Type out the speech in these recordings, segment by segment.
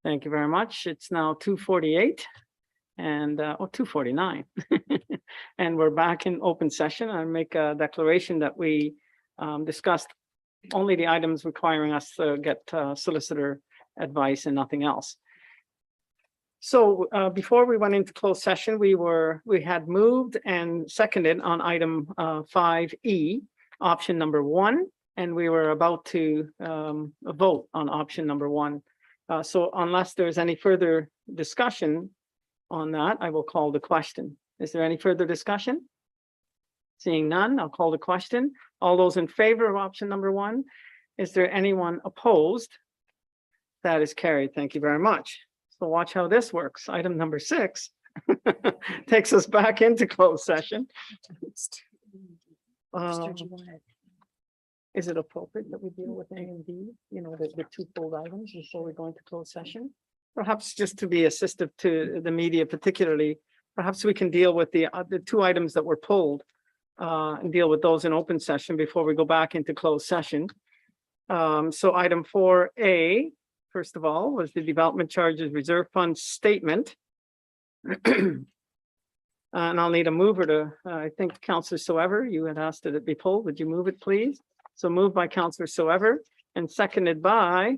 Thank you very much. It's now 2:48 and 2:49. And we're back in open session. I make a declaration that we discussed only the items requiring us to get solicitor advice and nothing else. So before we went into closed session, we had moved and seconded on item 5E, option number 1, and we were about to vote on option number 1. So unless there's any further discussion on that, I will call the question. Is there any further discussion? Seeing none, I'll call the question. All those in favor of option number 1? Is there anyone opposed? That is carried. Thank you very much. So watch how this works. Item number 6 takes us back into closed session. Is it appropriate that we deal with A and B, the two pulled items before we go into closed session? Perhaps just to be assistive to the media particularly, perhaps we can deal with the 2 items that were pulled and deal with those in open session before we go back into closed session. So item 4A, first of all, was the development charges reserve fund statement. And I'll need a mover to, I think Councillor Soever, you had asked that it be pulled. Would you move it, please? So moved by Councillor Soever and seconded by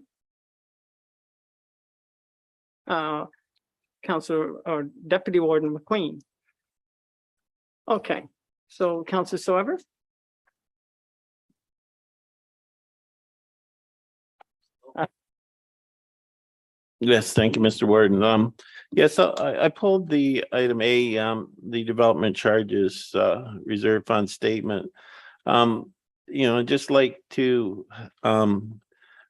Councillor or Deputy Warden McQueen. Okay, so Councillor Soever. Yes, thank you, Mr. Warden. Yes, I pulled the item A, the development charges reserve fund statement. Just like to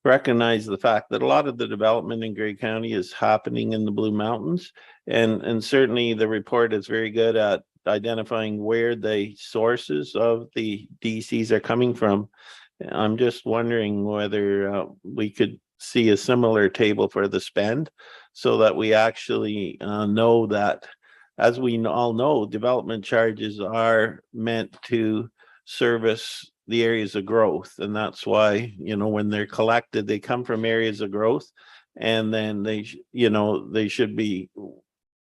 recognize the fact that a lot of the development in Grey County is happening in the Blue Mountains, and certainly the report is very good at identifying where the sources of the DCs are coming from. I'm just wondering whether we could see a similar table for the spend so that we actually know that, as we all know, development charges are meant to service the areas of growth. And that's why, when they're collected, they come from areas of growth, and then they should be,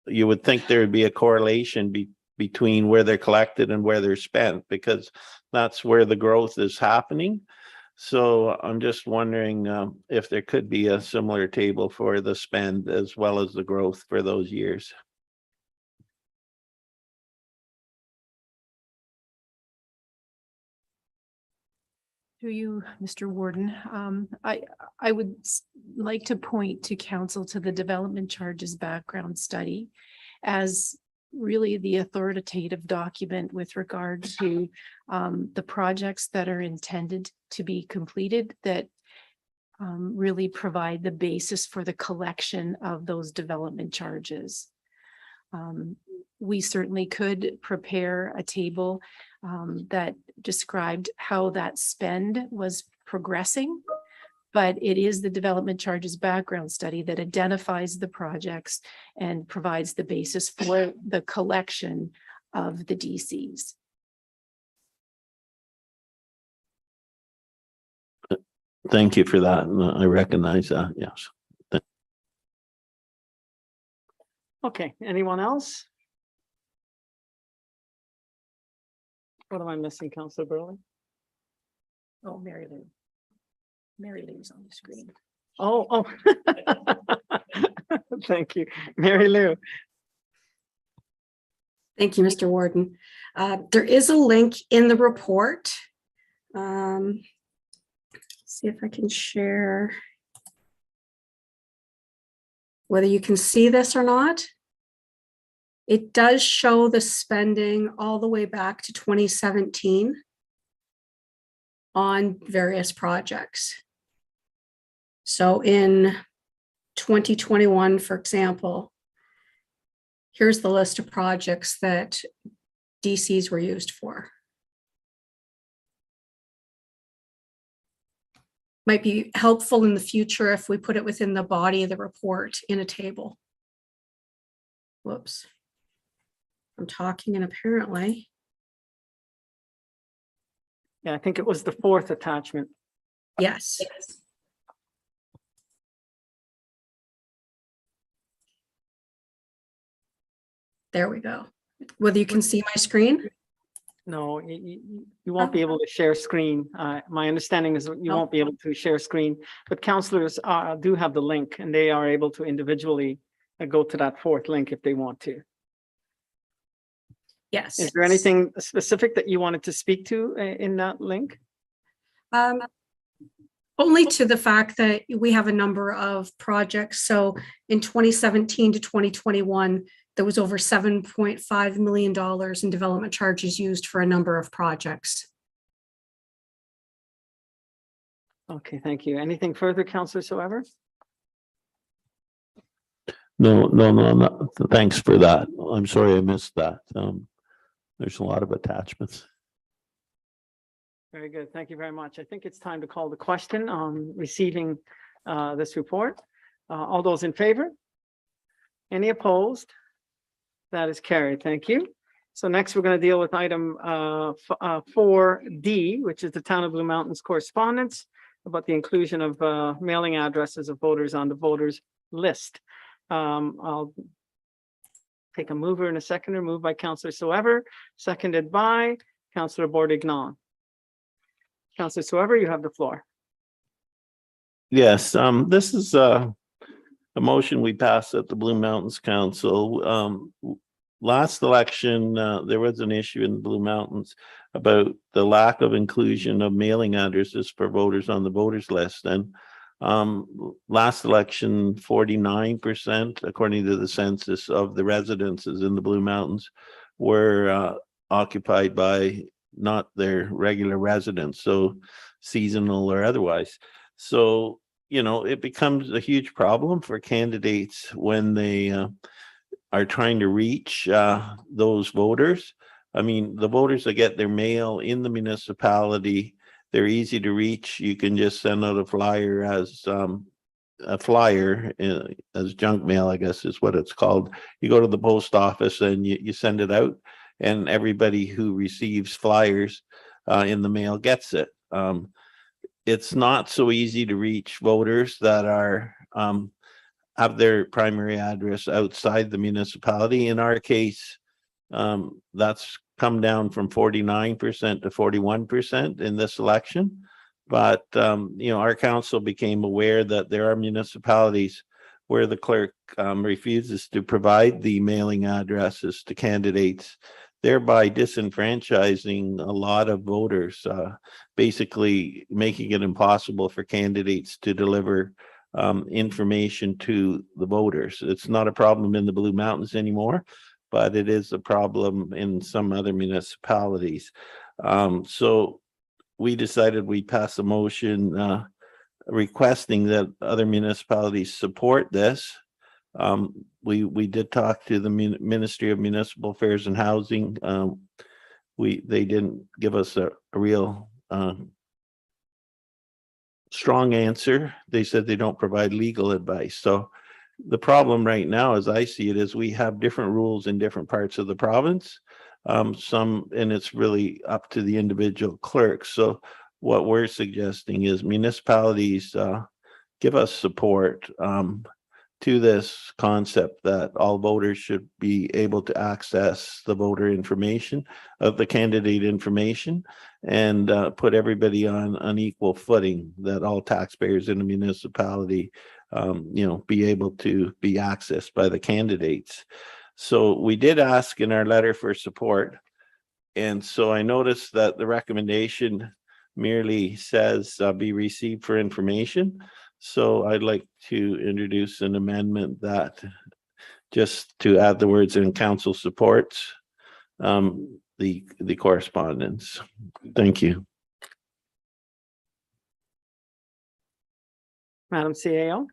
you would think there would be a correlation between where they're collected and where they're spent, because that's where the growth is happening. So I'm just wondering if there could be a similar table for the spend as well as the growth for those years. To you, Mr. Warden, I would like to point to council to the development charges background study as really the authoritative document with regard to the projects that are intended to be completed that really provide the basis for the collection of those development charges. We certainly could prepare a table that described how that spend was progressing, but it is the development charges background study that identifies the projects and provides the basis for the collection of the DCs. Thank you for that. I recognize that. Yes. Okay, anyone else? What am I missing, Councillor Burley? Oh, Mary Lou. Mary Lou's on the screen. Oh. Thank you, Mary Lou. Thank you, Mr. Warden. There is a link in the report. See if I can share whether you can see this or not. It does show the spending all the way back to 2017 on various projects. So in 2021, for example, here's the list of projects that DCs were used for. Might be helpful in the future if we put it within the body of the report in a table. Whoops. I'm talking and apparently. Yeah, I think it was the 4th attachment. Yes. There we go. Whether you can see my screen? No, you won't be able to share screen. My understanding is that you No. won't be able to share screen, but counselors do have the link and they are able to individually go to that fourth link if they want to. Yes. Is there anything specific that you wanted to speak to in that link? Only to the fact that we have a number of projects. So in 2017 to 2021, there was over $7.5 million in development charges used for a number of projects. Okay, thank you. Anything further, Councillor Soever? No. Thanks for that. I'm sorry I missed that. There's a lot of attachments. Very good. Thank you very much. I think it's time to call the question on receiving this report. All those in favor? Any opposed? That is carried. Thank you. So next, we're going to deal with item 4D, which is the Town of Blue Mountains correspondence about the inclusion of mailing addresses of voters on the voters list. I'll take a mover and a seconder. Moved by Councillor Soever, seconded by Councillor Bordignon. Councillor Soever, you have the floor. Yes, this is a motion we passed at the Blue Mountains Council. Last election, there was an issue in the Blue Mountains about the lack of inclusion of mailing addresses for voters on the voters list. And last election, 49%, according to the census, of the residences in the Blue Mountains were occupied by not their regular residents, so seasonal or otherwise. So, you know, it becomes a huge problem for candidates when they are trying to reach those voters. I mean, the voters that get their mail in the municipality, they're easy to reach. You can just send out a flyer as junk mail, I guess is what it's called. You go to the post office and you send it out, and everybody who receives flyers in the mail gets it. It's not so easy to reach voters that are have their primary address outside the municipality. In our case, that's come down from 49% to 41% in this election. But you know, our council became aware that there are municipalities where the clerk refuses to provide the mailing addresses to candidates, thereby disenfranchising a lot of voters, basically making it impossible for candidates to deliver information to the voters. It's not a problem in the Blue Mountains anymore, but it is a problem in some other municipalities. So we decided we'd pass a motion requesting that other municipalities support this. We did talk to the Ministry of Municipal Affairs and Housing. They didn't give us a real strong answer. They said they don't provide legal advice. So the problem right now, as I see it, is we have different rules in different parts of the province. And it's really up to the individual clerks. So what we're suggesting is municipalities give us support to this concept that all voters should be able to access the voter information of the candidate information, and put everybody on an equal footing, that all taxpayers in the municipality you know, be able to be accessed by the candidates. So we did ask in our letter for support. And so I noticed that the recommendation merely says be received for information. So I'd like to introduce an amendment that just to add the words "in council supports" the correspondence. Thank you. Madam CAO.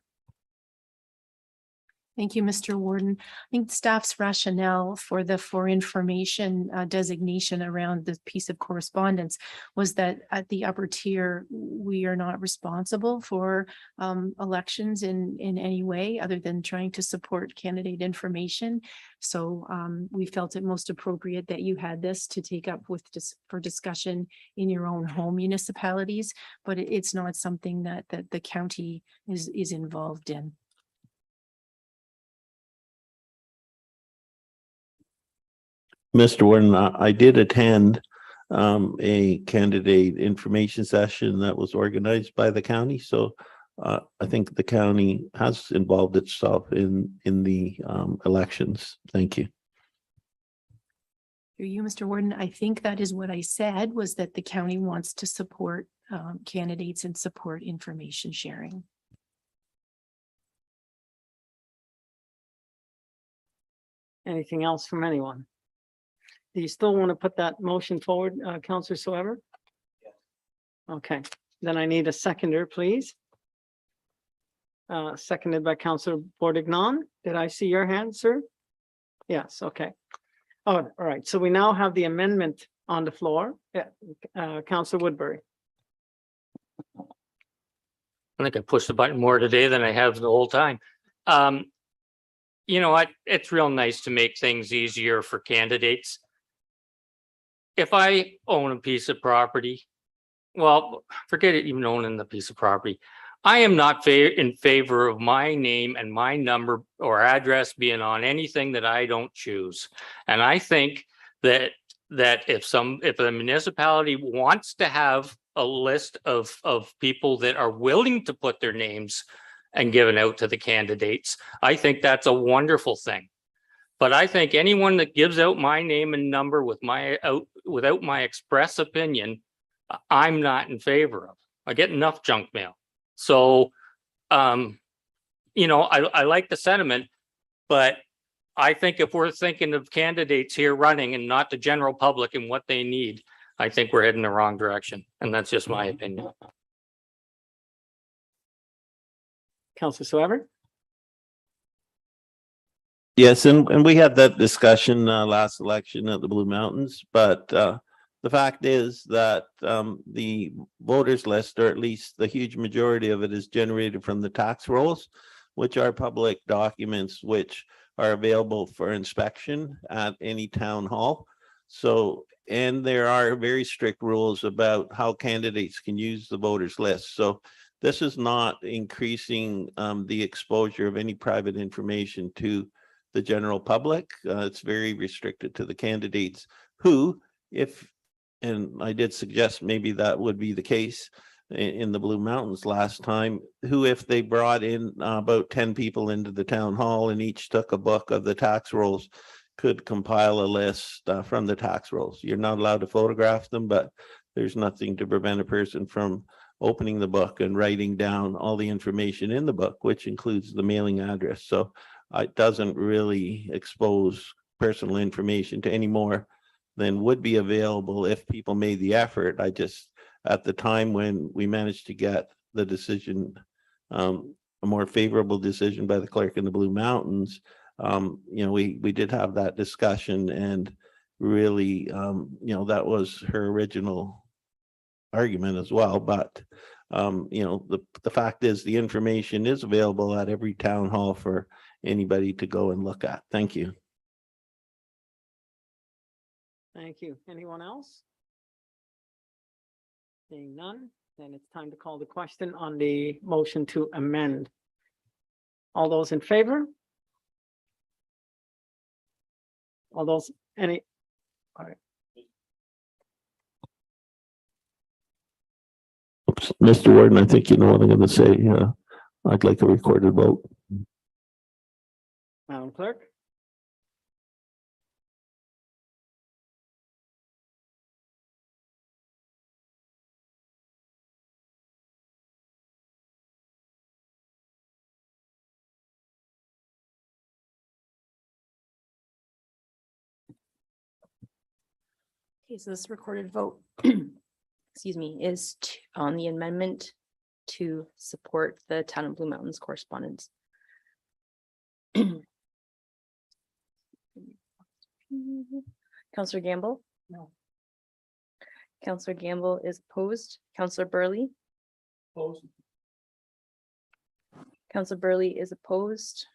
Thank you, Mr. Warden. I think staff's rationale for the for information designation around this piece of correspondence was that at the upper tier, we are not responsible for elections in any way other than trying to support candidate information. So we felt it most appropriate that you had this to take up with for discussion in your own home municipalities, but it's not something that the county is involved in. Mr. Warden, I did attend a candidate information session that was organized by the county. So I think the county has involved itself in the elections. Thank you. Through you, Mr. Warden, I think that is what I said, was that the county wants to support candidates and support information sharing. Anything else from anyone? Do you still want to put that motion forward, Counselor Soever? Okay, then I need a seconder, please. Seconded by Counselor Bordignon. Did I see your hand, sir? Yes, okay. Oh, all right. So we now have the amendment on the floor. Counselor Woodbury. I think I pushed the button more today than I have the whole time. You know what? It's real nice to make things easier for candidates. If I own a piece of property, well, forget it even owning the piece of property. I am not in favor of my name and my number or address being on anything that I don't choose. And I think that if a municipality wants to have a list of people that are willing to put their names and give it out to the candidates, I think that's a wonderful thing. But I think anyone that gives out my name and number without my express opinion, I'm not in favor of. I get enough junk mail. So, you know, I like the sentiment, but I think if we're thinking of candidates here running and not the general public and what they need, I think we're heading the wrong direction. And that's just my opinion. Counselor Soever? Yes, and we had that discussion last election at the Blue Mountains, but the fact is that the voters list, or at least the huge majority of it, is generated from the tax rolls, which are public documents which are available for inspection at any town hall. So, and there are very strict rules about how candidates can use the voters list. So this is not increasing the exposure of any private information to the general public. It's very restricted to the candidates who, and I did suggest maybe that would be the case in the Blue Mountains last time, who, if they brought in about 10 people into the town hall and each took a book of the tax rolls, could compile a list from the tax rolls. You're not allowed to photograph them, but there's nothing to prevent a person from opening the book and writing down all the information in the book, which includes the mailing address. So it doesn't really expose personal information to any more than would be available if people made the effort. I just, at the time when we managed to get the decision, a more favorable decision by the clerk in the Blue Mountains, you know, we did have that discussion, and really, you know, that was her original argument as well. But you know, the fact is, the information is available at every town hall for anybody to go and look at. Thank you. Thank you. Anyone else? Seeing none, then it's time to call the question on the motion to amend. All those in favor? All those, any? All right. Oops, Mr. Warden, I think you know what I'm going to say. I'd like a recorded vote. Madam Clerk? Okay, so this recorded vote, excuse me, is on the amendment to support the Town of Blue Mountains correspondence. Counselor Gamble? No. Counselor Gamble is opposed. Counselor Burley? Opposed. Counselor Burley is opposed.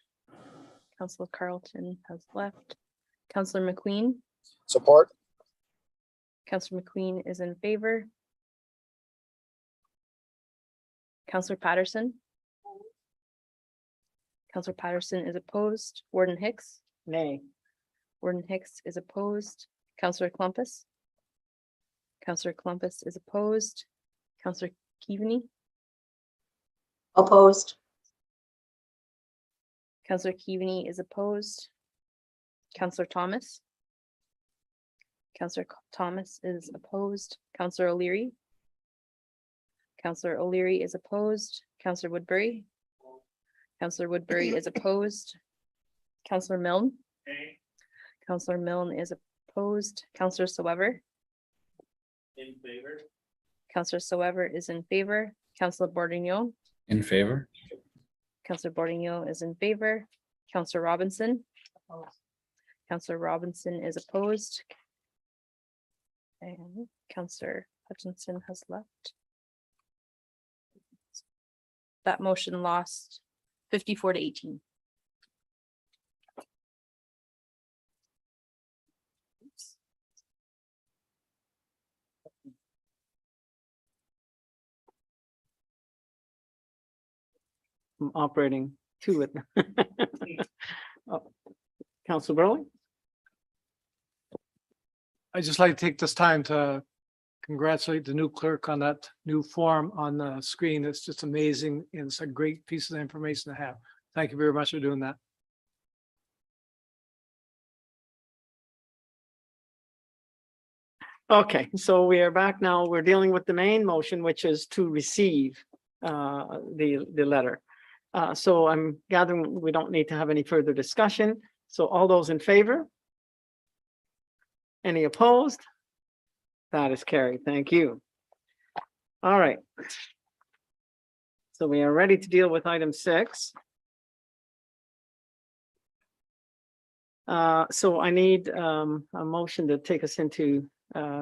Counselor Carlton has left. Counselor McQueen? Support. Counselor McQueen is in favor. Counselor Patterson? Counselor Patterson is opposed. Warden Hicks? Nay. Warden Hicks is opposed. Counselor Clumpus. Counselor Clumpus is opposed. Counselor Keaveney. Opposed. Counselor Keaveney is opposed. Counselor Thomas. Counselor Thomas is opposed. Counselor O'Leary. Counselor O'Leary is opposed. Counselor Woodbury. Counselor Woodbury is opposed. Counselor Milne. Counselor Milne is opposed. Counselor Soever. In favor. Counselor Soever is in favor. Counselor Bordignon. In favor? Counselor Bordignon is in favor. Counselor Robinson. Counselor Robinson is opposed. And Counselor Hutchinson has left. That motion lost 54-18. I'm operating to it. Oh, Councilor Burley? I'd just like to take this time to congratulate the new clerk on that new form on the screen. It's just amazing. And it's a great piece of information to have. Thank you very much for doing that. Okay, so we are back now. We're dealing with the main motion, which is to receive the letter. So I'm gathering we don't need to have any further discussion. So all those in favor? Any opposed? That is carried. Thank you. All right. So we are ready to deal with item 6. So I need a motion to take us into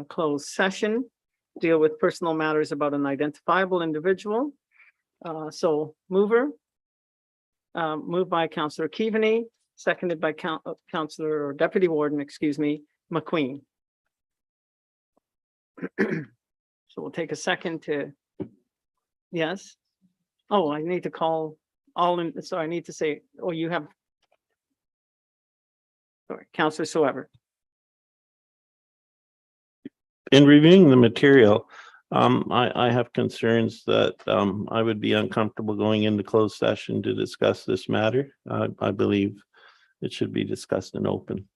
closed session, deal with personal matters about an identifiable individual. So moved by Counselor Keaveney, seconded by Counselor or Deputy Warden, excuse me, McQueen. So we'll take a second to, yes. Oh, I need to call all in, so I need to say, oh, you have. Sorry, Counselor Soever. In reviewing the material, I have concerns that I would be uncomfortable going into closed session to discuss this matter. I believe it should be discussed in open.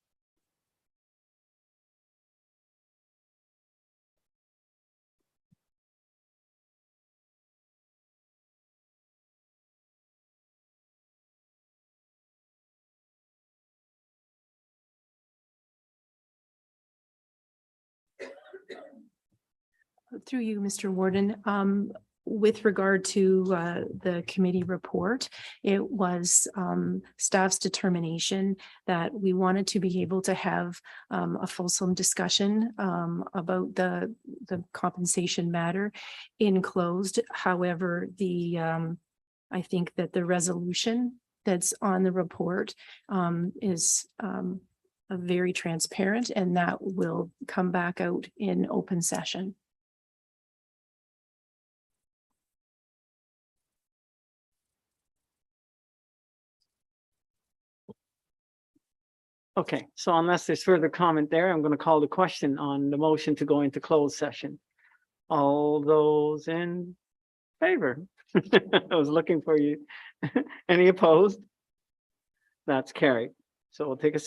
Through you, Mr. Warden, with regard to the committee report, it was staff's determination that we wanted to be able to have a fulsome discussion about the compensation matter in closed. However, I think that the resolution that's on the report is very transparent, and that will come back out in open session. Okay, so unless there's further comment there, I'm going to call the question on the motion to go into closed session. All those in favor? I was looking for you. Any opposed? That's carried. So we'll take a